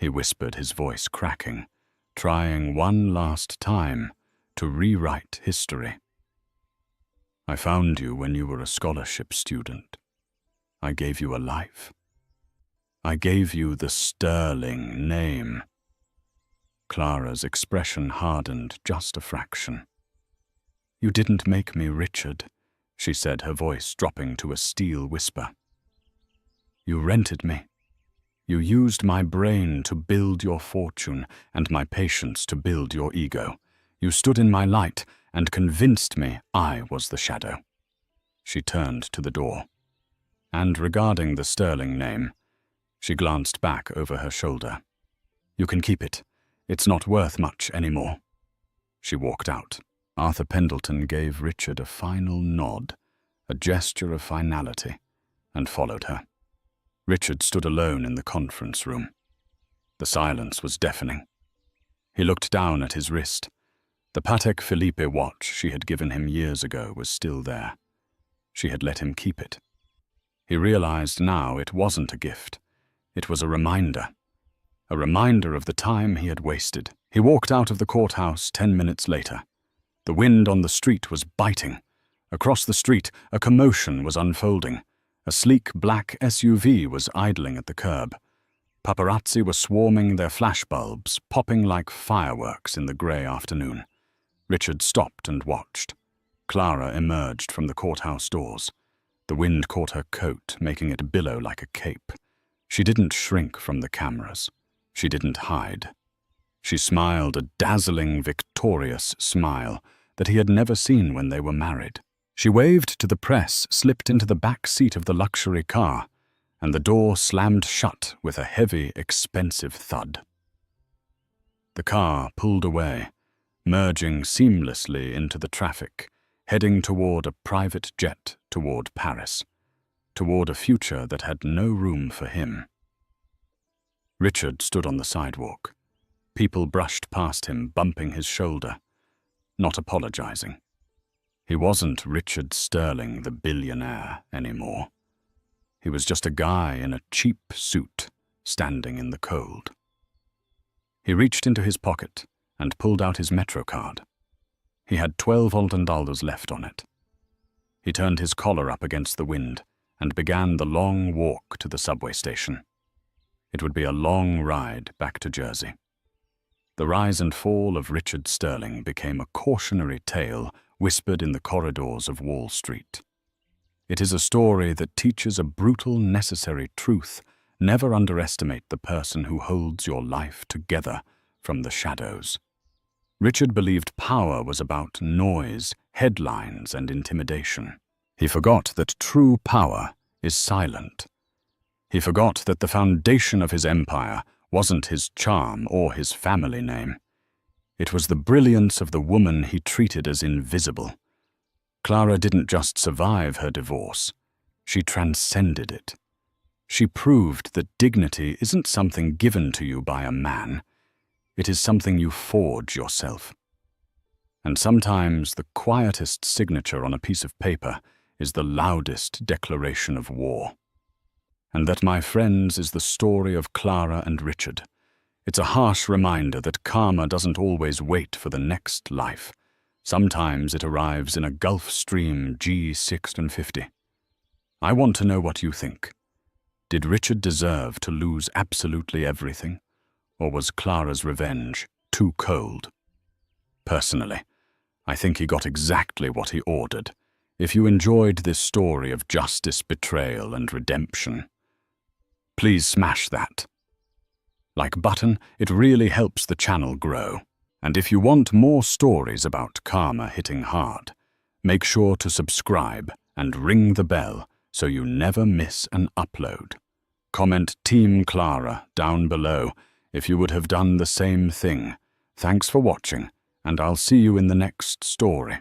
he whispered, his voice cracking, trying one last time to rewrite history. "I found you when you were a scholarship student. I gave you a life. I gave you the Sterling name." Clara's expression hardened just a fraction. "You didn't make me, Richard," she said, her voice dropping to a steel whisper. "You rented me. You used my brain to build your fortune and my patience to build your ego. You stood in my light and convinced me I was the shadow." She turned to the door. And regarding the Sterling name, she glanced back over her shoulder. "You can keep it. It's not worth much anymore." She walked out. Arthur Pendleton gave Richard a final nod, a gesture of finality, and followed her. Richard stood alone in the conference room. The silence was deafening. He looked down at his wrist. The Patek Philippe watch she had given him years ago was still there. She had let him keep it. He realized now it wasn't a gift. It was a reminder of the time he had wasted. He walked out of the courthouse 10 minutes later. The wind on the street was biting. Across the street, a commotion was unfolding. A sleek black SUV was idling at the curb. Paparazzi were swarming their flashbulbs, popping like fireworks in the grey afternoon. Richard stopped and watched. Clara emerged from the courthouse doors. The wind caught her coat, making it billow like a cape. She didn't shrink from the cameras. She didn't hide. She smiled a dazzling, victorious smile that he had never seen when they were married. She waved to the press, slipped into the back seat of the luxury car, and the door slammed shut with a heavy, expensive thud. The car pulled away, merging seamlessly into the traffic, heading toward a private jet toward Paris, toward a future that had no room for him. Richard stood on the sidewalk. People brushed past him, bumping his shoulder, not apologizing. He wasn't Richard Sterling, the billionaire, anymore. He was just a guy in a cheap suit, standing in the cold. He reached into his pocket and pulled out his Metro card. He had $12 left on it. He turned his collar up against the wind and began the long walk to the subway station. It would be a long ride back to Jersey. The rise and fall of Richard Sterling became a cautionary tale whispered in the corridors of Wall Street. It is a story that teaches a brutal, necessary truth: never underestimate the person who holds your life together from the shadows. Richard believed power was about noise, headlines, and intimidation. He forgot that true power is silent. He forgot that the foundation of his empire wasn't his charm or his family name. It was the brilliance of the woman he treated as invisible. Clara didn't just survive her divorce. She transcended it. She proved that dignity isn't something given to you by a man. It is something you forge yourself. And sometimes the quietest signature on a piece of paper is the loudest declaration of war. And that, my friends, is the story of Clara and Richard. It's a harsh reminder that karma doesn't always wait for the next life. Sometimes it arrives in a Gulfstream G650. I want to know what you think. Did Richard deserve to lose absolutely everything, or was Clara's revenge too cold? Personally, I think he got exactly what he ordered. If you enjoyed this story of justice, betrayal, and redemption, please smash that like button. It really helps the channel grow. And if you want more stories about karma hitting hard, make sure to subscribe and ring the bell so you never miss an upload. Comment Team Clara down below if you would have done the same thing. Thanks for watching, and I'll see you in the next story.